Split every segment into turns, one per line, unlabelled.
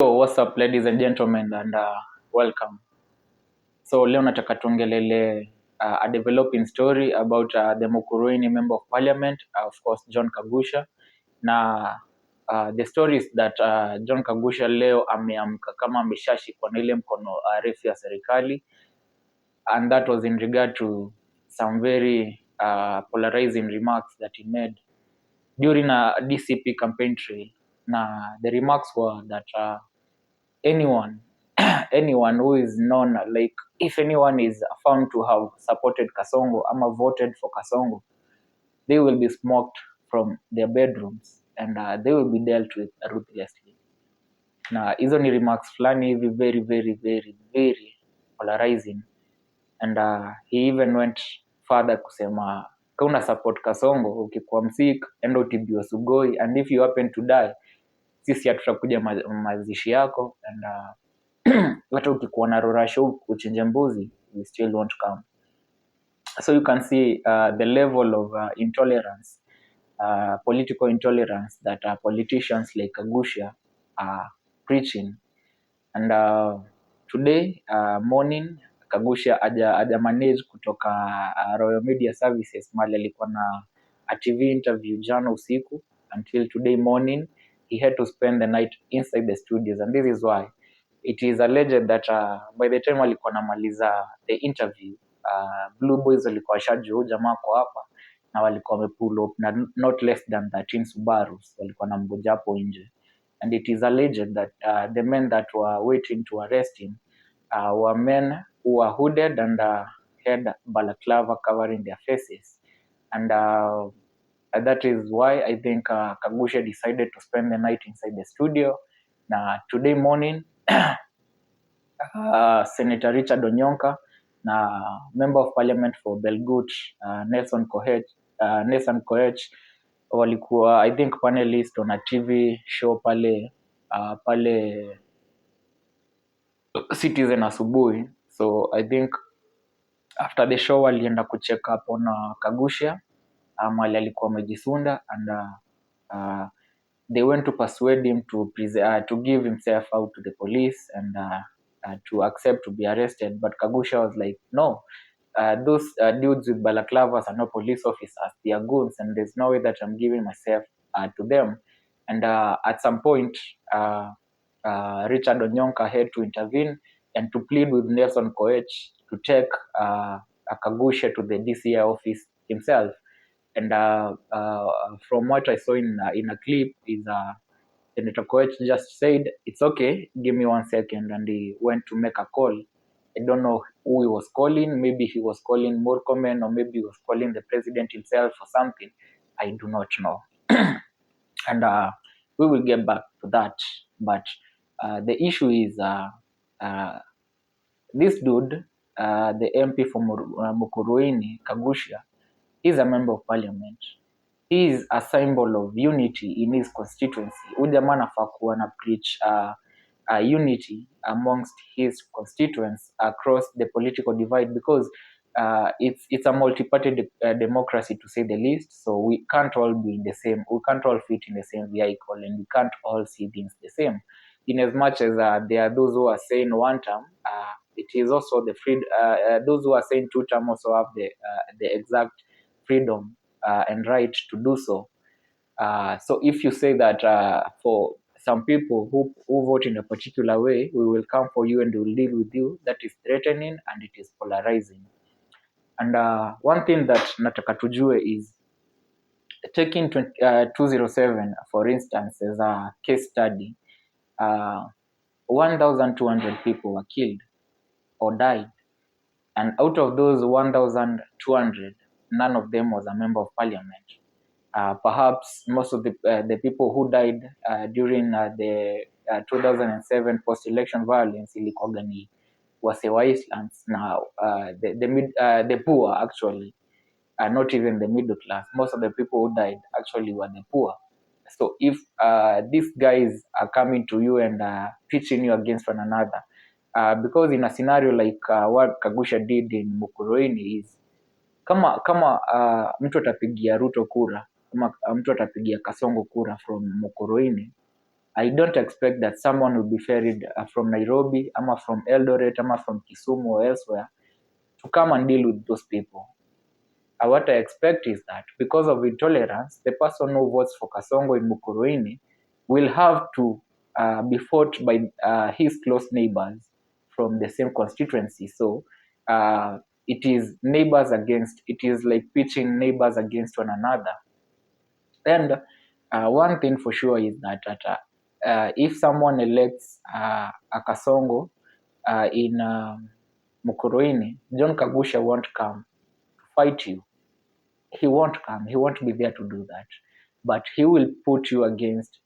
So what's up ladies and gentlemen and welcome. So leo nataka tuongelele a developing story about the Mukurweini member of parliament, of course John Kagusha. Na the story is that John Kagusha leo ameamka kama ameshashikwa na ile mkono refu ya serikali, and that was in regard to some very polarizing remarks that he made during a DCP campaign trail. Na the remarks were that anyone who is known, like if anyone is found to have supported Kasongo ama voted for Kasongo, they will be smoked from their bedrooms and they will be dealt with ruthlessly. Na hizo ni remarks fulani hivi very very very very polarizing, and he even went further kusema kauna support Kasongo, ukikuwa msik enda utibiwa Sugoi, and if you happen to die sisi hatutakuja mazishi yako, and hata ukikuwa na rorasho uchinje mbuzi, we still won't come. So you can see the level of intolerance, political intolerance that politicians like Kagusha are preaching. And today morning Kagusha aja manage kutoka Royal Media Services mali alikuwa na a TV interview jana usiku. Until today morning he had to spend the night inside the studios, and this is why it is alleged that by the time walikuwa namaliza the interview, Blue Boys walikuwa washajua jamaa kwa hapa na walikuwa wamepull up na not less than 13 Subarus walikuwa na mgoja hapo nje. And it is alleged that the men that were waiting to arrest him were men who were hooded and had balaclava covering their faces. And that is why I think Kagusha decided to spend the night inside the studio. Na today morning Senator Richard Onyonka na member of parliament for Belgut Nelson Koech walikuwa I think panelist on a TV show pale Citizen asubuhi. So I think after the show walienda kucheck up on Kagusha mali alikuwa amejisunda, and they went to persuade him to give himself out to the police and to accept to be arrested. But Kagusha was like, no, those dudes with balaclavas are not police officers, they are goons, and there's no way that I'm giving myself to them. And at some point Richard Onyonka had to intervene and to plead with Nelson Koech to take Kagusha to the DCI office himself. And from what I saw in a clip is Senator Koech just said, it's okay, give me 1 second, and he went to make a call. I don't know who he was calling. Maybe he was calling Murkomen, or maybe he was calling the president himself or something. I do not know. And we will get back to that. But the issue is this dude, the MP for Mukurweini, Kagusha, is a member of parliament. He is a symbol of unity in his constituency. Huyu jamaa anafaa kuwa na preach unity amongst his constituents across the political divide, because it's a multi-party democracy, to say the least. So we can't all be in the same, we can't all fit in the same vehicle, and we can't all see things the same. In as much as there are those who are saying one term, it is also the those who are saying two term also have the exact freedom and right to do so. So if you say that for some people who vote in a particular way, we will come for you and we will deal with you, that is threatening and it is polarizing. And one thing that nataka tujue is taking 207 for instance as a case study. 1,200 people were killed or died, and out of those 1,200, none of them was a member of parliament. Perhaps most of the people who died during the 2007 post-election violence ilikuwa ni wase wa Islands. Now the poor actually, not even the middle class. Most of the people who died actually were the poor. So if these guys are coming to you and pitching you against one another, because in a scenario like what Kagusha did in Mukurweini is kama mtu atapigia Ruto kura, kama mtu atapigia Kasongo kura from Mukurweini, I don't expect that someone will be ferried from Nairobi, ama from Eldoret, ama from Kisumu or elsewhere to come and deal with those people. What I expect is that because of intolerance, the person who votes for Kasongo in Mukurweini will have to be fought by his close neighbors from the same constituency. So it is neighbors against, it is like pitching neighbors against one another. And one thing for sure is that if someone elects a Kasongo in Mukurweini, John Kagusha won't come to fight you. He won't come. He won't be there to do that. But he will put you against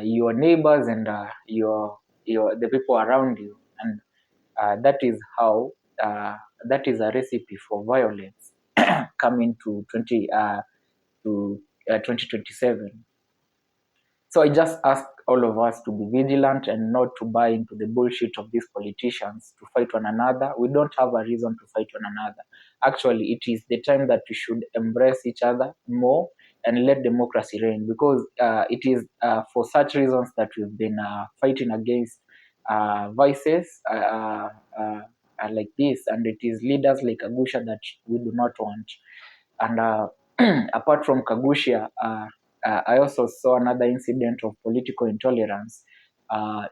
your neighbors and your the people around you, and that is how that is a recipe for violence coming to 2027. So I just ask all of us to be vigilant and not to buy into the bullshit of these politicians to fight one another. We don't have a reason to fight one another. Actually, it is the time that we should embrace each other more and let democracy reign, because it is for such reasons that we've been fighting against vices like this, and it is leaders like Kagusha that we do not want. And apart from Kagusha, I also saw another incident of political intolerance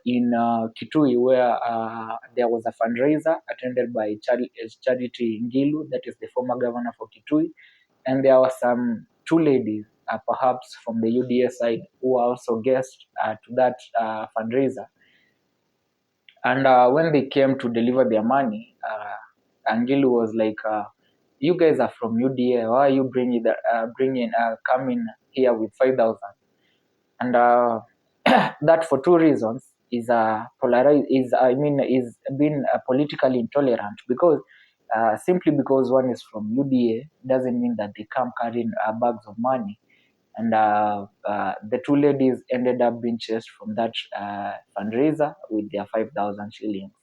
in Kitui, where there was a fundraiser attended by Charity Ngilu, that is the former governor for Kitui, and there were some two ladies, perhaps from the UDA side, who were also guests to that fundraiser. And when they came to deliver their money, Ngilu was like, "You guys are from UDA. Why are you coming here with 5,000?" And that for two reasons is being politically intolerant, because simply because one is from UDA doesn't mean that they come carrying bags of money. And the two ladies ended up being chased from that fundraiser with their 5,000 shillings.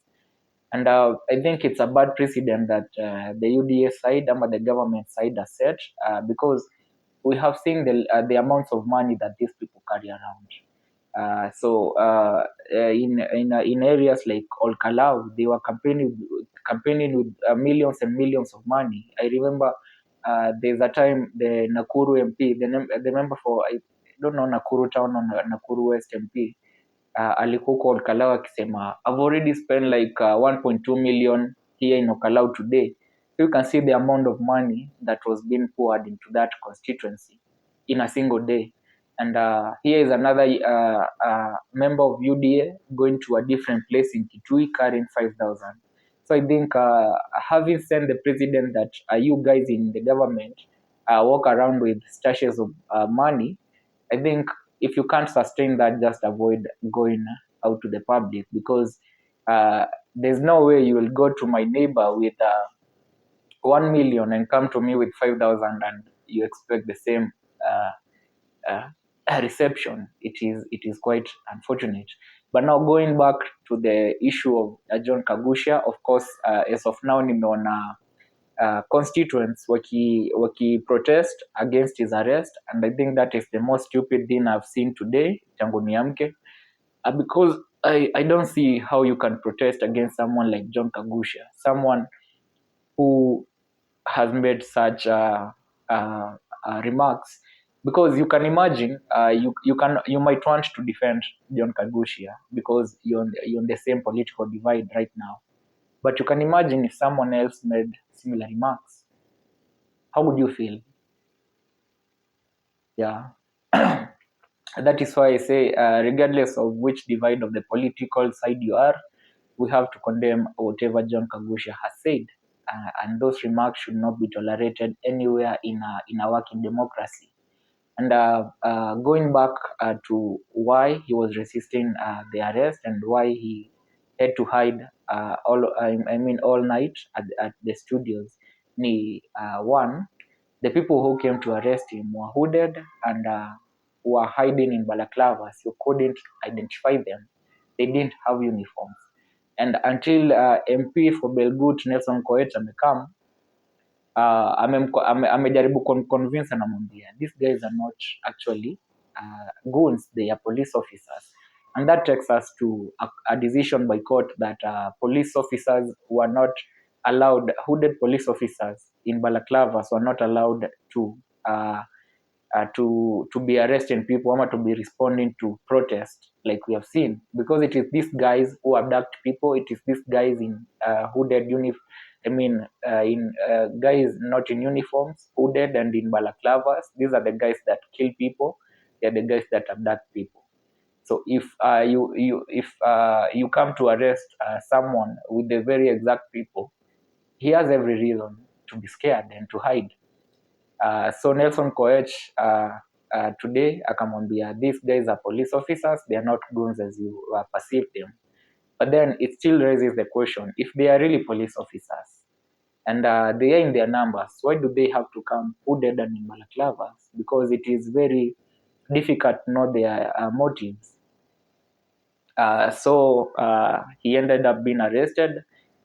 And I think it's a bad precedent that the UDA side and the government side has set, because we have seen the amounts of money that these people carry around. In areas like Olkalau, they were campaigning with millions and millions of money. I remember there's a time the Nakuru MP, the member for, I don't know, Nakuru Town or Nakuru West MP, alikuwa huko Olkalau akisema, I've already spent like 1.2 million here in Olkalau today. So you can see the amount of money that was being poured into that constituency in a single day. And here is another member of UDA going to a different place in Kitui carrying 5,000. So I think having sent the president that you guys in the government walk around with stashes of money, I think if you can't sustain that, just avoid going out to the public, because there's no way you will go to my neighbor with 1 million and come to me with 5,000 and you expect the same uh, reception. It is quite unfortunate. But now going back to the issue of John Kagusha, of course, as of now nimeona constituents waki protest against his arrest, and I think that is the most stupid thing I've seen today tangu niamke, because I don't see how you can protest against someone like John Kagusha, someone who has made such remarks. Because you can imagine, you might want to defend John Kagusha because you're on the same political divide right now. But you can imagine if someone else made similar remarks, how would you feel? Yeah. That is why I say, regardless of which divide of the political side you are, we have to condemn whatever John Kagusha has said, and those remarks should not be tolerated anywhere in a working democracy. And going back to why he was resisting the arrest and why he had to hide all night at the studios. One, the people who came to arrest him were hooded and were hiding in balaclavas. You couldn't identify them. They didn't have uniforms. And until MP for Belgut Nelson Koech amekam, amejaribu convince, anamwambia these guys are not actually goons, they are police officers. And that takes us to a decision by court that police officers were not allowed, hooded police officers in balaclavas were not allowed uh, to be arresting people or to be responding to protest like we have seen, because it is these guys who abduct people. It is these guys in hooded uniform. I mean, in guys not in uniforms, hooded and in balaclavas. These are the guys that kill people. They are the guys that abduct people. So if you come to arrest someone with the very exact people, he has every reason to be scared and to hide. So Nelson Koech today akamwambia, these guys are police officers, they are not goons as you perceive them. But then it still raises the question, if they are really police officers and they are in their numbers, why do they have to come hooded and in balaclavas? Because it is very difficult to know their motives. So he ended up being arrested.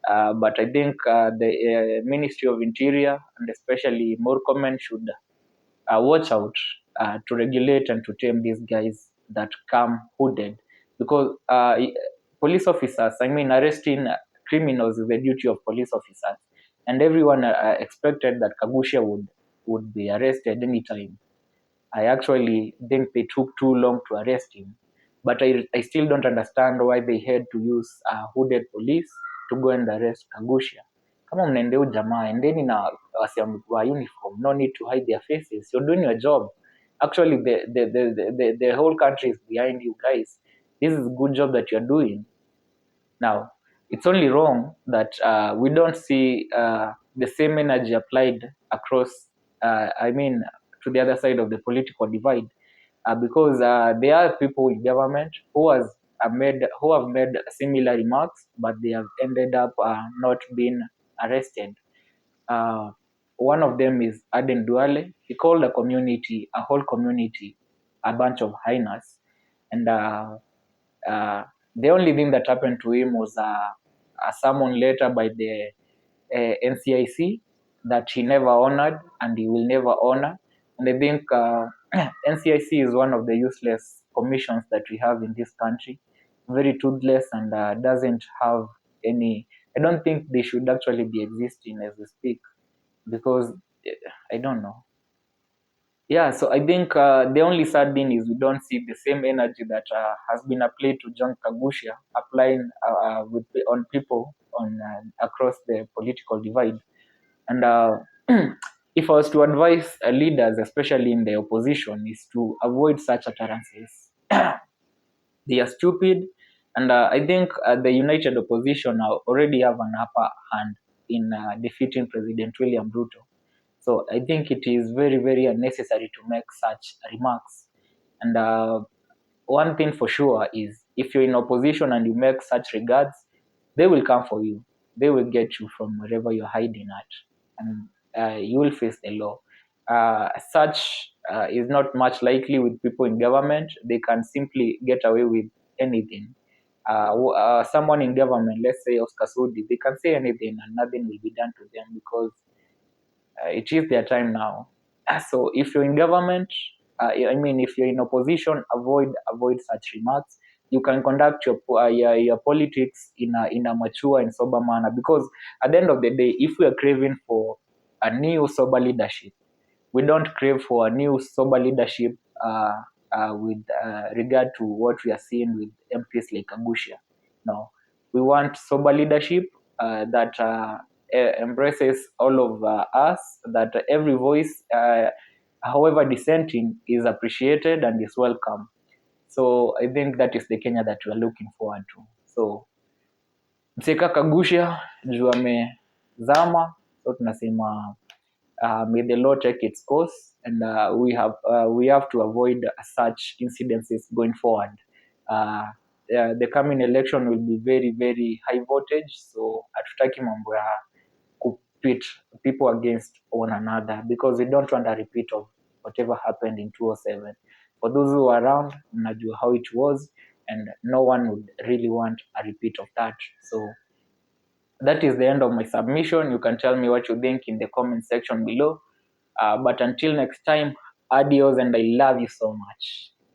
But I think the Ministry of Interior and especially Murkomen should watch out to regulate and to tame these guys that come hooded, because police officers, I mean, arresting criminals is the duty of police officers, and everyone expected that Kagusha would be arrested anytime. I actually think they took too long to arrest him, but I still don't understand why they had to use hooded police to go and arrest Kagusha. Kama mnaendea huyu jamaa, endeni na wa uniform, no need to hide their faces. You're doing your job. Actually, the whole country is behind you guys. This is a good job that you're doing. Now, it's only wrong that we don't see the same energy applied across, I mean, to the other side of the political divide, because there are people in government who have made similar remarks, but they have ended up not being arrested. Uh, One of them is Aden Duale. He called a whole community, a bunch of hyenas, and uh, the only thing that happened to him was a summon letter by the NCIC that he never honored and he will never honor. And I think NCIC is one of the useless commissions that we have in this country, very toothless and doesn't have any. I don't think they should actually be existing as we speak, because I don't know. Yeah, so I think the only sad thing is we don't see the same energy that has been applied to John Kagusha applying on people across the political divide. And if I was to advise leaders, especially in the opposition, is to avoid such utterances. They are stupid, and I think the united opposition already have an upper hand in defeating President William Ruto. So I think it is very, very unnecessary to make such remarks. And one thing for sure is, if you're in opposition and you make such regards, they will come for you. They will get you from wherever you're hiding at, and you will face the law. Such is not much likely with people in government. They can simply get away with anything. Someone in government, let's say Oscar Sudi, they can say anything and nothing will be done to them, because it is their time now. So if you're in government, I mean, if you're in opposition, avoid such remarks. You can conduct your politics in a mature and sober manner, because at the end of the day, if we are craving for a new sober leadership, we don't crave for a new sober leadership with regard to what we are seeing with MPs like Kagusha. No, we want sober leadership that embraces all of us, that every voice, however dissenting, is appreciated and is welcome. So I think that is the Kenya that we are looking forward to. So Mseka Kagusha juu amezama, so tunasema may the law take its course, and we have to avoid such incidences going forward. The coming election will be very, very high voltage, so hatutaki mambo ya pit people against one another, because we don't want a repeat of whatever happened in 2007. For those who are around, mnajua how it was, and no one would really want a repeat of that. So that is the end of my submission. You can tell me what you think in the comment section below. But until next time, adios, and I love you so much.